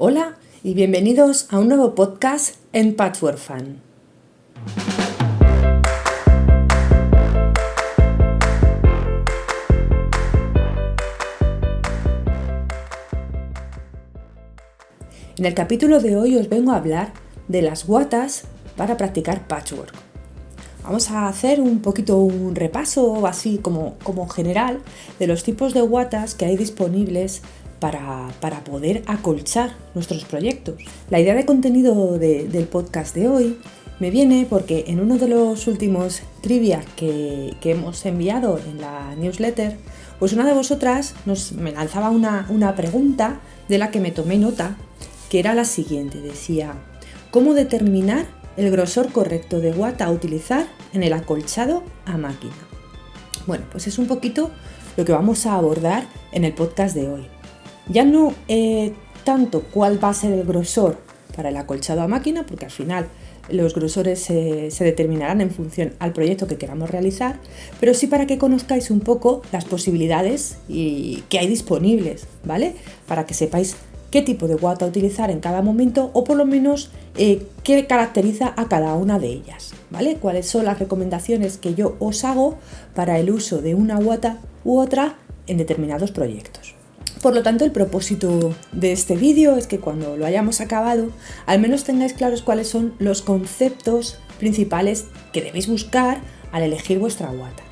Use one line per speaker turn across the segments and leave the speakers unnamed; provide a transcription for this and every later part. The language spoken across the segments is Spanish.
Hola y bienvenidos a un nuevo podcast en Patchwork Fan. En el capítulo de hoy os vengo a hablar de las watas para practicar patchwork. Vamos a hacer un poquito un repaso así como general de los tipos de watas que hay disponibles para poder acolchar nuestros proyectos. La idea de contenido del podcast de hoy me viene porque en uno de los últimos trivia que hemos enviado en la newsletter, pues una de vosotras me lanzaba una pregunta de la que me tomé nota, que era la siguiente. Decía: ¿cómo determinar el grosor correcto de wata a utilizar en el acolchado a máquina? Bueno, pues es un poquito lo que vamos a abordar en el podcast de hoy. Ya no tanto cuál va a ser el grosor para el acolchado a máquina, porque al final los grosores se determinarán en función al proyecto que queramos realizar, pero sí para que conozcáis un poco las posibilidades que hay disponibles, ¿vale? Para que sepáis qué tipo de wata utilizar en cada momento, o por lo menos qué caracteriza a cada una de ellas, ¿vale? Cuáles son las recomendaciones que yo os hago para el uso de una wata u otra en determinados proyectos. Por lo tanto, el propósito de este vídeo es que cuando lo hayamos acabado, al menos tengáis claros cuáles son los conceptos principales que debéis buscar al elegir vuestra wata,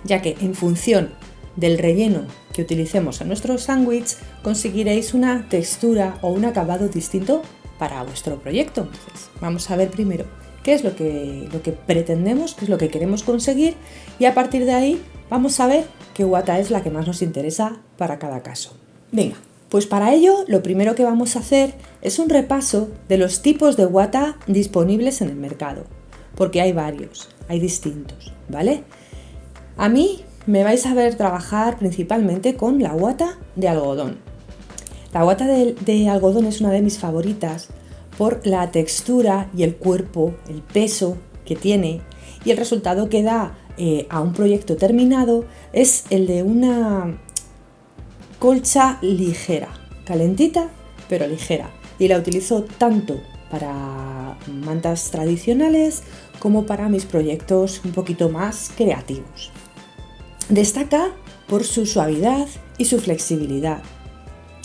ya que en función del relleno que utilicemos en nuestro sándwich conseguiréis una textura o un acabado distinto para vuestro proyecto. Entonces, vamos a ver primero qué es lo que pretendemos, qué es lo que queremos conseguir, y a partir de ahí vamos a ver qué wata es la que más nos interesa para cada caso. Venga, pues para ello lo primero que vamos a hacer es un repaso de los tipos de wata disponibles en el mercado, porque hay varios, hay distintos, ¿vale? A mí me vais a ver trabajar principalmente con la wata de algodón. La wata de algodón es una de mis favoritas por la textura y el cuerpo, el peso que tiene, y el resultado que da a un proyecto terminado es el de una colcha ligera, calentita pero ligera, y la utilizo tanto para mantas tradicionales como para mis proyectos un poquito más creativos. Destaca por su suavidad y su flexibilidad,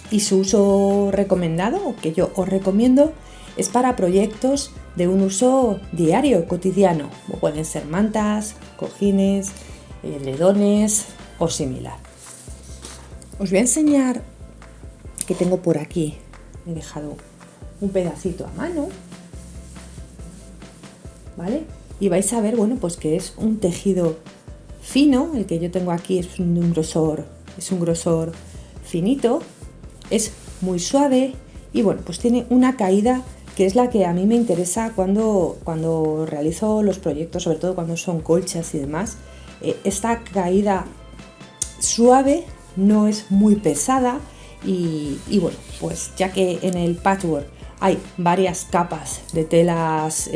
y su uso recomendado, o que yo os recomiendo, es para proyectos de un uso diario, cotidiano, como pueden ser mantas, cojines, edredones o similar. Os voy a enseñar que tengo por aquí, he dejado un pedacito a mano, ¿vale? Y vais a ver, bueno, pues que es un tejido fino. El que yo tengo aquí es un grosor finito, es muy suave y bueno, pues tiene una caída que es la que a mí me interesa cuando realizo los proyectos, sobre todo cuando son colchas y demás. Esta caída suave, no es muy pesada y bueno, pues ya que en el patchwork hay varias capas de telas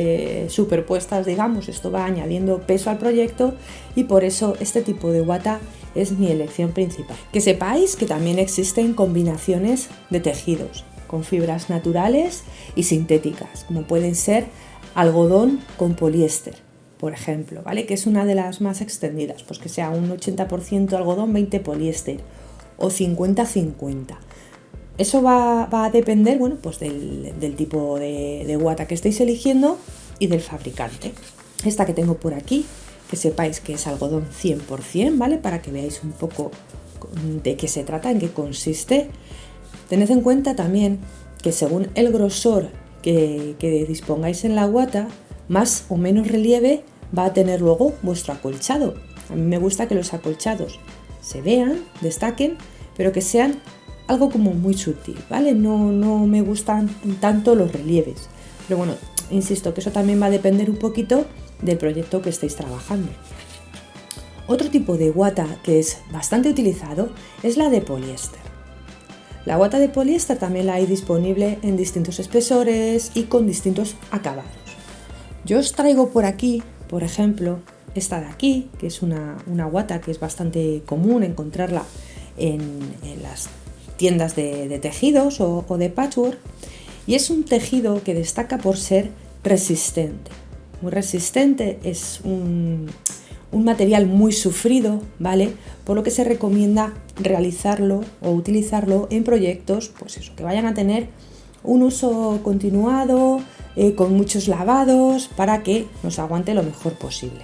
superpuestas, digamos, esto va añadiendo peso al proyecto, y por eso este tipo de wata es mi elección principal. Que sepáis que también existen combinaciones de tejidos con fibras naturales y sintéticas, como pueden ser algodón con poliéster, por ejemplo, ¿vale? Que es una de las más extendidas, pues que sea un 80% algodón, 20% poliéster o 50-50. Eso va a depender, bueno, pues del tipo de wata que estéis eligiendo y del fabricante. Esta que tengo por aquí, que sepáis que es algodón 100%, ¿vale? Para que veáis un poco de qué se trata, en qué consiste. Tened en cuenta también que según el grosor que dispongáis en la wata, más o menos relieve va a tener luego vuestro acolchado. A mí me gusta que los acolchados se vean, destaquen, pero que sean algo como muy sutil, ¿vale? No me gustan tanto los relieves. Pero bueno, insisto que eso también va a depender un poquito del proyecto que estéis trabajando. Otro tipo de wata que es bastante utilizado es la de poliéster. La wata de poliéster también la hay disponible en distintos espesores y con distintos acabados. Yo os traigo por aquí, por ejemplo, esta de aquí, que es una wata que es bastante común encontrarla en las tiendas de tejidos o de patchwork, y es un tejido que destaca por ser resistente. Muy resistente, es un material muy sufrido, ¿vale? Por lo que se recomienda realizarlo o utilizarlo en proyectos, pues eso, que vayan a tener un uso continuado, con muchos lavados, para que nos aguante lo mejor posible.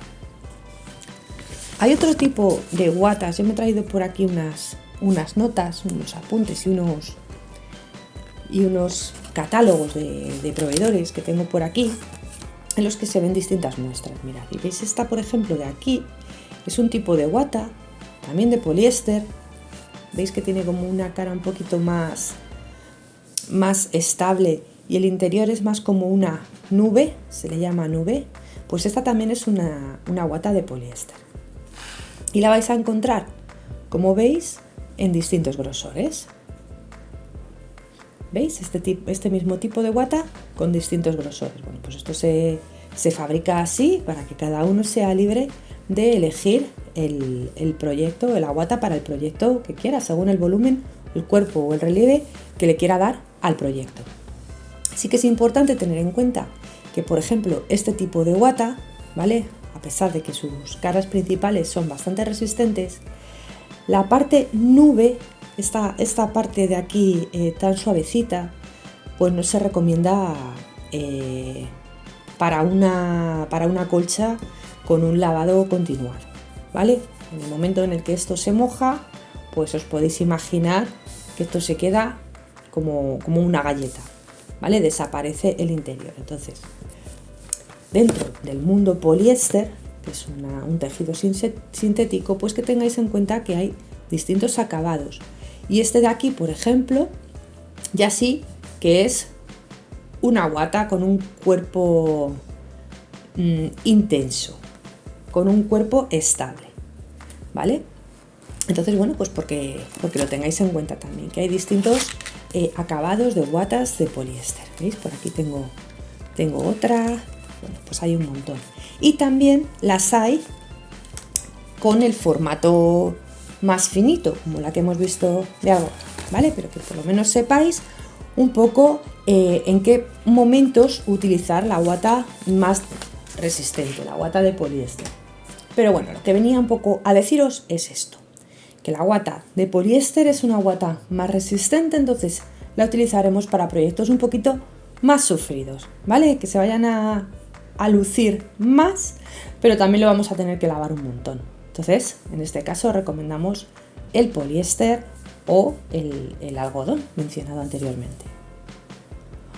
Hay otro tipo de watas. Yo me he traído por aquí unas notas, unos apuntes y unos catálogos de proveedores que tengo por aquí, en los que se ven distintas muestras. Mirad, y veis esta, por ejemplo, de aquí, es un tipo de wata, también de poliéster. Veis que tiene como una cara un poquito más estable, y el interior es más como una nube, se le llama nube. Pues esta también es una wata de poliéster. Y la vais a encontrar, como veis, en distintos grosores. ¿Veis? Este mismo tipo de wata con distintos grosores. Bueno, pues esto se fabrica así para que cada uno sea libre de elegir el proyecto, la wata para el proyecto que quiera, según el volumen, el cuerpo o el relieve que le quiera dar al proyecto. Sí que es importante tener en cuenta que, por ejemplo, este tipo de wata, ¿vale?, a pesar de que sus caras principales son bastante resistentes, la parte nube, esta parte de aquí tan suavecita, pues no se recomienda para una colcha con un lavado continuado, ¿vale? En el momento en el que esto se moja, pues os podéis imaginar que esto se queda como una galleta, ¿vale? Desaparece el interior. Entonces, dentro del mundo poliéster, que es un tejido sintético, pues que tengáis en cuenta que hay distintos acabados. Y este de aquí, por ejemplo, ya sí que es una wata con un cuerpo intenso, con un cuerpo estable, ¿vale? Entonces, bueno, pues porque lo tengáis en cuenta también, que hay distintos acabados de watas de poliéster. ¿Veis? Por aquí tengo otra. Bueno, pues hay un montón. Y también las hay con el formato más finito, como la que hemos visto de ahora, ¿vale? Pero que por lo menos sepáis un poco en qué momentos utilizar la wata más resistente, la wata de poliéster. Pero bueno, lo que venía un poco a deciros es esto, que la wata de poliéster es una wata más resistente, entonces la utilizaremos para proyectos un poquito más sufridos, ¿vale? Que se vayan a lucir más, pero también lo vamos a tener que lavar un montón. Entonces, en este caso recomendamos el poliéster o el algodón mencionado anteriormente.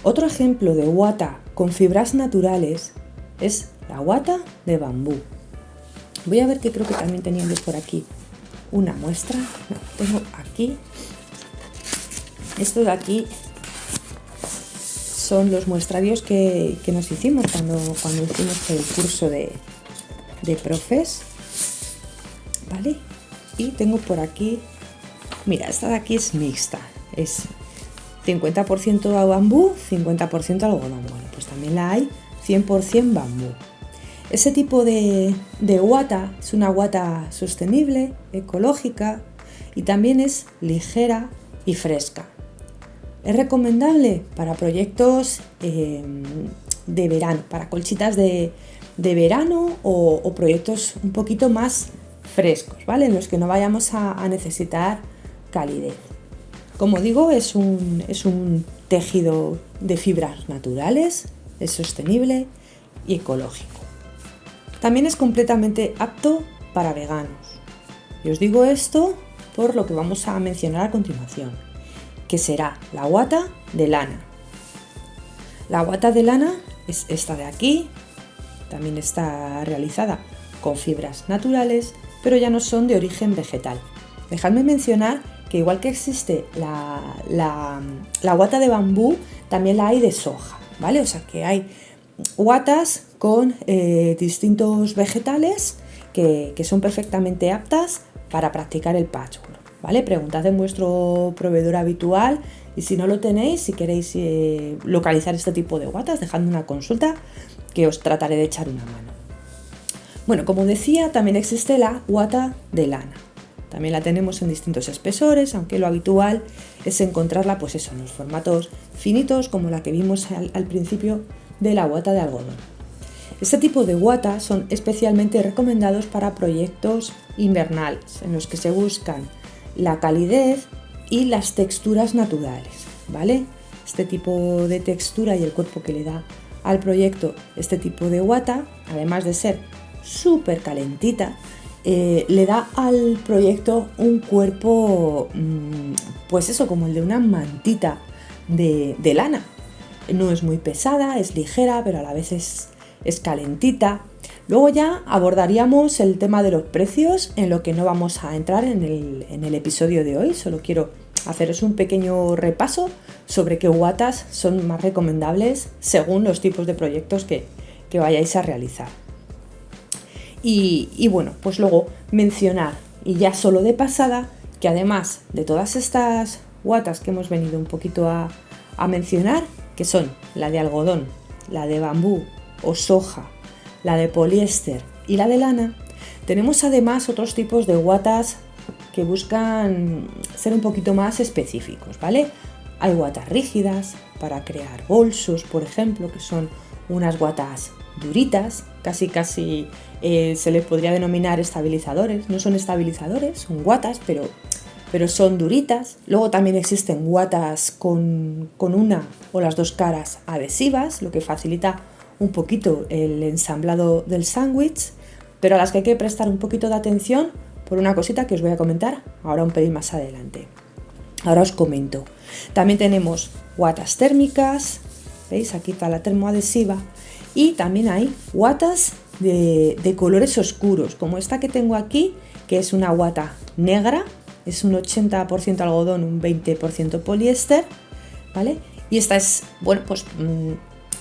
Otro ejemplo de wata con fibras naturales es la wata de bambú. Voy a ver, que creo que también tenía yo por aquí una muestra. No, tengo aquí. Esto de aquí son los muestrarios que nos hicimos cuando hicimos el curso de profes, ¿vale? Y tengo por aquí, mira, esta de aquí es mixta, es 50% a bambú, 50% algodón. Bueno, pues también la hay 100% bambú. Ese tipo de wata es una wata sostenible, ecológica, y también es ligera y fresca. Es recomendable para proyectos de verano, para colchitas de verano o proyectos un poquito más frescos, ¿vale? En los que no vayamos a necesitar calidez. Como digo, es un tejido de fibras naturales, es sostenible y ecológico. También es completamente apto para veganos. Y os digo esto por lo que vamos a mencionar a continuación, que será la wata de lana. La wata de lana es esta de aquí, también está realizada con fibras naturales, pero ya no son de origen vegetal. Dejadme mencionar que igual que existe la wata de bambú, también la hay de soja, ¿vale? O sea que hay watas con distintos vegetales que son perfectamente aptas para practicar el patchwork, ¿vale? Preguntad en vuestro proveedor habitual, y si no lo tenéis, si queréis localizar este tipo de watas, dejadme una consulta que os trataré de echar una mano. Bueno, como decía, también existe la wata de lana. También la tenemos en distintos espesores, aunque lo habitual es encontrarla pues eso, en los formatos finitos como la que vimos al principio de la guata de algodón. Este tipo de guata son especialmente recomendados para proyectos invernales en los que se buscan la calidez y las texturas naturales, ¿vale? Este tipo de textura y el cuerpo que le da al proyecto este tipo de guata, además de ser súper calentita, le da al proyecto un cuerpo, pues eso, como el de una mantita de lana. No es muy pesada, es ligera, pero a la vez es calentita. Luego ya abordaríamos el tema de los precios, en lo que no vamos a entrar en el episodio de hoy. Solo quiero haceros un pequeño repaso sobre qué guatas son más recomendables según los tipos de proyectos que vayáis a realizar. Y bueno, pues luego mencionar, y ya solo de pasada, que además de todas estas guatas que hemos venido un poquito a mencionar, que son la de algodón, la de bambú o soja, la de poliéster y la de lana, tenemos además otros tipos de guatas que buscan ser un poquito más específicos, ¿vale? Hay guatas rígidas para crear bolsos, por ejemplo, que son unas guatas duritas, casi se les podría denominar estabilizadores. No son estabilizadores, son guatas, pero son duritas. Luego también existen guatas con una o las dos caras adhesivas, lo que facilita un poquito el ensamblado del sándwich, pero a las que hay que prestar un poquito de atención por una cosita que os voy a comentar ahora un pelín más adelante. Ahora os comento. También tenemos guatas térmicas, ¿veis? Aquí está la termoadhesiva. Y también hay guatas de colores oscuros, como esta que tengo aquí, que es una guata negra, es un 80% algodón, un 20% poliéster, ¿vale? Y esta es, bueno, pues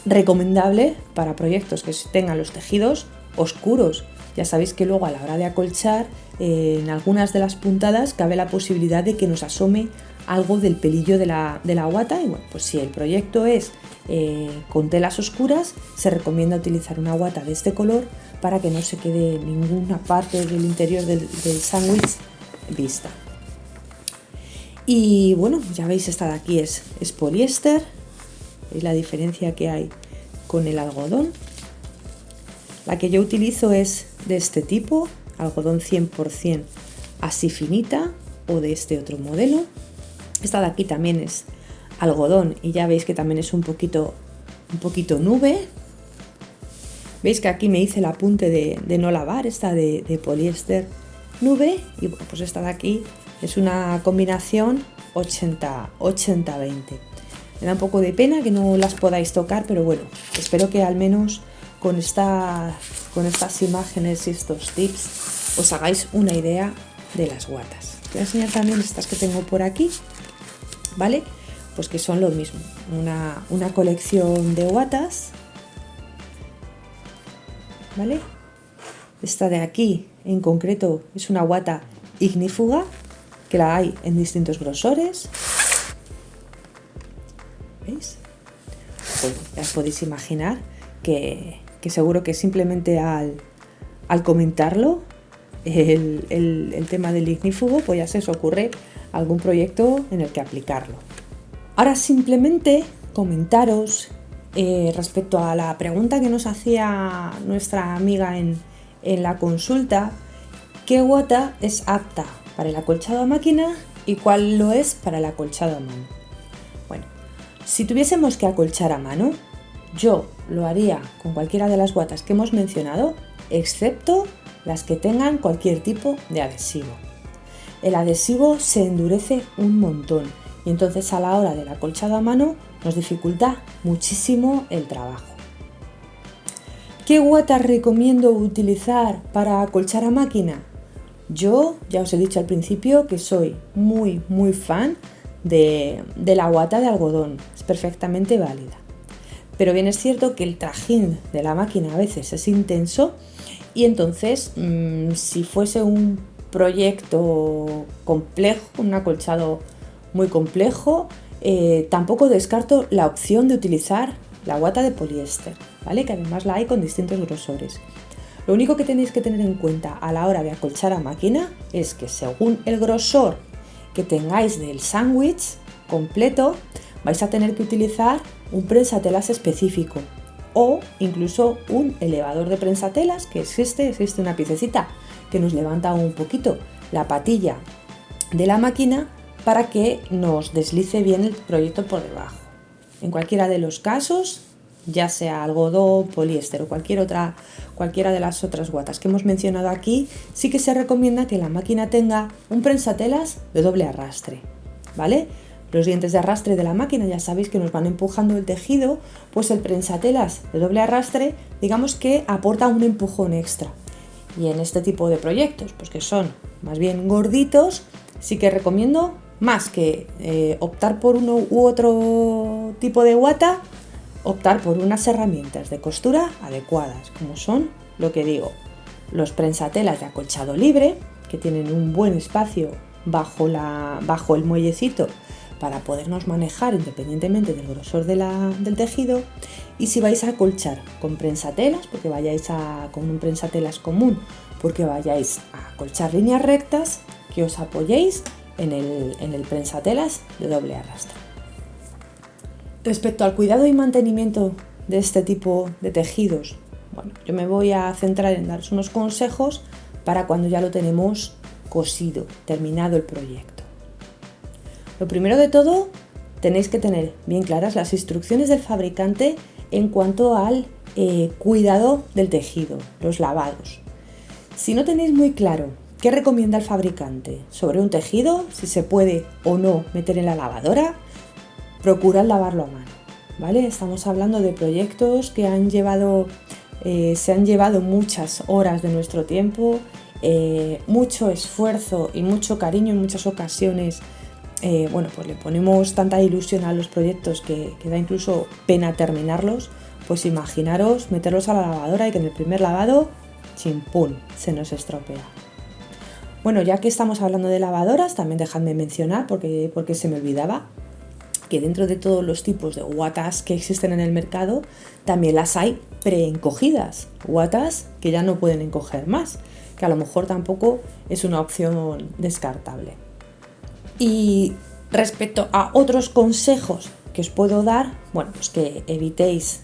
recomendable para proyectos que tengan los tejidos oscuros. Ya sabéis que luego a la hora de acolchar, en algunas de las puntadas cabe la posibilidad de que nos asome algo del pelillo de la guata. Y bueno, pues si el proyecto es con telas oscuras, se recomienda utilizar una guata de este color para que no se quede ninguna parte del interior del sándwich vista. Y bueno, ya veis, esta de aquí es poliéster. ¿Veis la diferencia que hay con el algodón? La que yo utilizo es de este tipo, algodón 100% así finita, o de este otro modelo. Esta de aquí también es algodón y ya veis que también es un poquito nube. Veis que aquí me hice el apunte de no lavar, esta de poliéster nube, y bueno, pues esta de aquí es una combinación 80-20. Me da un poco de pena que no las podáis tocar, pero bueno, espero que al menos con estas imágenes y estos tips os hagáis una idea de las guatas. Voy a enseñar también estas que tengo por aquí, ¿vale? Pues que son lo mismo, una colección de guatas, ¿vale? Esta de aquí en concreto es una guata ignífuga, que la hay en distintos grosores. ¿Veis? Pues ya os podéis imaginar que seguro que simplemente al comentarlo el tema del ignífugo, pues ya se os ocurre algún proyecto en el que aplicarlo. Ahora simplemente comentaros respecto a la pregunta que nos hacía nuestra amiga en la consulta, ¿qué guata es apta para el acolchado a máquina y cuál lo es para el acolchado a mano? Bueno, si tuviésemos que acolchar a mano, yo lo haría con cualquiera de las guatas que hemos mencionado, excepto las que tengan cualquier tipo de adhesivo. El adhesivo se endurece un montón y entonces a la hora del acolchado a mano nos dificulta muchísimo el trabajo. ¿Qué guatas recomiendo utilizar para acolchar a máquina? Yo ya os he dicho al principio que soy muy fan de la guata de algodón, es perfectamente válida. Pero bien es cierto que el trajín de la máquina a veces es intenso y entonces si fuese un proyecto complejo, un acolchado muy complejo, tampoco descarto la opción de utilizar la guata de poliéster, ¿vale? Que además la hay con distintos grosores. Lo único que tenéis que tener en cuenta a la hora de acolchar a máquina es que según el grosor que tengáis del sándwich completo, vais a tener que utilizar un prensatelas específico o incluso un elevador de prensatelas que existe una piececita que nos levanta un poquito la patilla de la máquina para que nos deslice bien el proyecto por debajo. En cualquiera de los casos, ya sea algodón, poliéster o cualquiera de las otras guatas que hemos mencionado aquí, sí que se recomienda que la máquina tenga un prensatelas de doble arrastre, ¿vale? Los dientes de arrastre de la máquina ya sabéis que nos van empujando el tejido, pues el prensatelas de doble arrastre, digamos que aporta un empujón extra. Y en este tipo de proyectos, pues que son más bien gorditos, sí que recomiendo más que optar por uno u otro tipo de guata, optar por unas herramientas de costura adecuadas, como son, lo que digo, los prensatelas de acolchado libre, que tienen un buen espacio bajo el muellecito para podernos manejar independientemente del grosor del tejido. Y si vais a acolchar con prensatelas, con un prensatelas común, porque vayáis a acolchar líneas rectas, que os apoyéis en el prensatelas de doble arrastre. Respecto al cuidado y mantenimiento de este tipo de tejidos, bueno, yo me voy a centrar en daros unos consejos para cuando ya lo tenemos cosido, terminado el proyecto. Lo primero de todo, tenéis que tener bien claras las instrucciones del fabricante en cuanto al cuidado del tejido, los lavados. Si no tenéis muy claro qué recomienda el fabricante sobre un tejido, si se puede o no meter en la lavadora, procurad lavarlo a mano, ¿vale? Estamos hablando de proyectos que se han llevado muchas horas de nuestro tiempo, mucho esfuerzo y mucho cariño en muchas ocasiones. Pues le ponemos tanta ilusión a los proyectos que da incluso pena terminarlos. Pues imaginaros meterlos a la lavadora y que en el primer lavado, chimpún, se nos estropea. Bueno, ya que estamos hablando de lavadoras, también dejadme mencionar, porque se me olvidaba, que dentro de todos los tipos de guatas que existen en el mercado, también las hay preencogidas, guatas que ya no pueden encoger más, que a lo mejor tampoco es una opción descartable. Y respecto a otros consejos que os puedo dar, bueno, pues que evitéis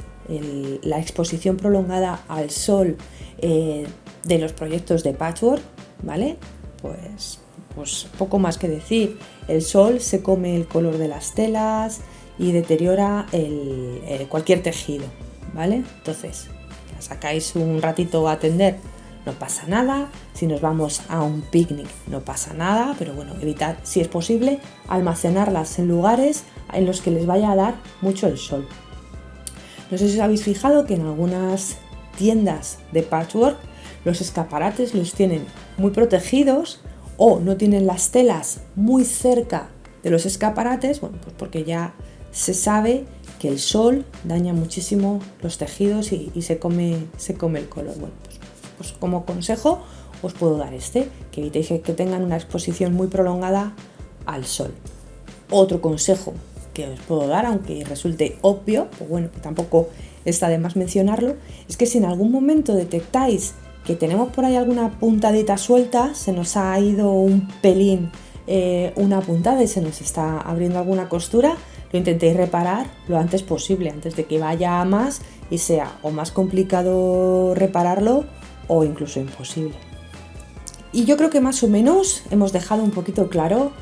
la exposición prolongada al sol de los proyectos de patchwork, ¿vale? Pues poco más que decir. El sol se come el color de las telas y deteriora cualquier tejido, ¿vale? Entonces, la sacáis un ratito a tender, no pasa nada. Si nos vamos a un picnic, no pasa nada, pero bueno, evitad, si es posible, almacenarlas en lugares en los que les vaya a dar mucho el sol. No sé si os habéis fijado que en algunas tiendas de patchwork los escaparates los tienen muy protegidos o no tienen las telas muy cerca de los escaparates, bueno, pues porque ya se sabe que el sol daña muchísimo los tejidos y se come el color. Bueno, pues como consejo os puedo dar que evitéis que tengan una exposición muy prolongada al sol. Otro consejo que os puedo dar, aunque resulte obvio, pues bueno, que tampoco está de más mencionarlo, es que si en algún momento detectáis que tenemos por ahí alguna puntadita suelta, se nos ha ido un pelín una puntada y se nos está abriendo alguna costura, lo intentéis reparar lo antes posible, antes de que vaya a más y sea o más complicado repararlo o incluso imposible. Y yo creo que más o menos hemos dejado un poquito claro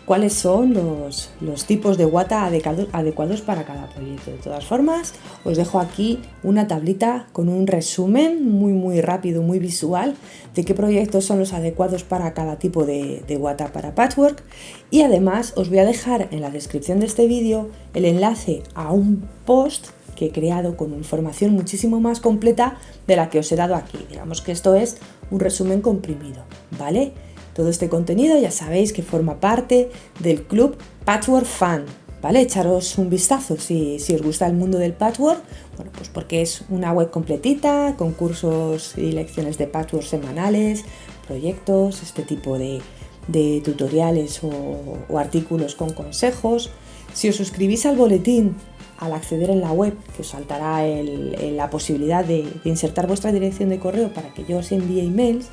cuáles son los tipos de guata adecuados para cada proyecto. De todas formas, os dejo aquí una tablita con un resumen muy rápido, muy visual de qué proyectos son los adecuados para cada tipo de guata para patchwork, y además os voy a dejar en la descripción de este vídeo el enlace a un post que he creado con información muchísimo más completa de la que os he dado aquí. Digamos que esto es un resumen comprimido, ¿vale? Todo este contenido ya sabéis que forma parte del club Patchwork Fan, ¿vale? Echaros un vistazo si os gusta el mundo del patchwork, bueno, pues porque es una web completita, con cursos y lecciones de patchwork semanales, proyectos, este tipo de tutoriales o artículos con consejos. Si os suscribís al boletín, al acceder en la web, que os saltará la posibilidad de insertar vuestra dirección de correo para que yo os envíe emails.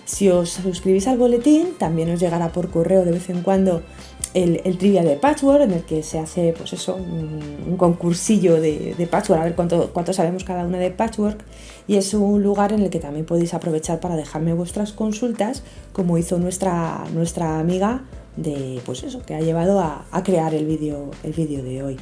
Si os suscribís al boletín, también os llegará por correo de vez en cuando el trivia de Patchwork, en el que se hace pues eso, un concursillo de Patchwork, a ver cuánto sabemos cada una de Patchwork, y es un lugar en el que también podéis aprovechar para dejarme vuestras consultas, como hizo nuestra amiga de pues eso, que ha llevado a crear el vídeo de hoy.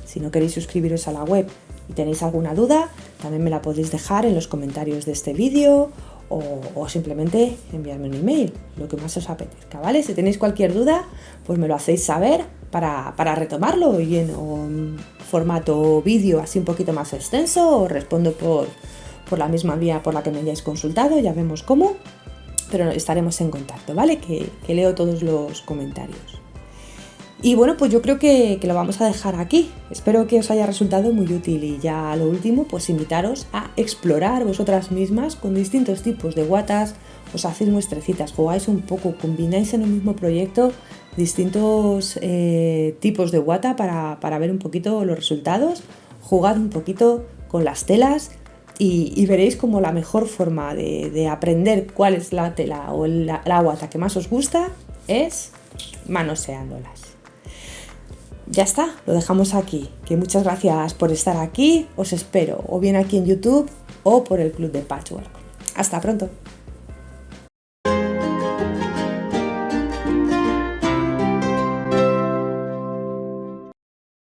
Si no queréis suscribiros a la web y tenéis alguna duda, también me la podéis dejar en los comentarios de este vídeo o simplemente enviarme un email, lo que más os apetezca, ¿vale? Si tenéis cualquier duda, pues me lo hacéis saber para retomarlo y en formato vídeo así un poquito más extenso, os respondo por la misma vía por la que me hayáis consultado, ya vemos cómo, pero estaremos en contacto, ¿vale? Que leo todos los comentarios. Y bueno, pues yo creo que lo vamos a dejar aquí. Espero que os haya resultado muy útil y ya a lo último, pues invitaros a explorar vosotras mismas con distintos tipos de watas, os hacéis muestrecitas, jugáis un poco, combináis en un mismo proyecto distintos tipos de wata para ver un poquito los resultados, jugad un poquito con las telas y veréis como la mejor forma de aprender cuál es la tela o la wata que más os gusta es manoseándolas. Ya está, lo dejamos aquí. Que muchas gracias por estar aquí. Os espero o bien aquí en YouTube o por el Club de Patchwork. Hasta pronto.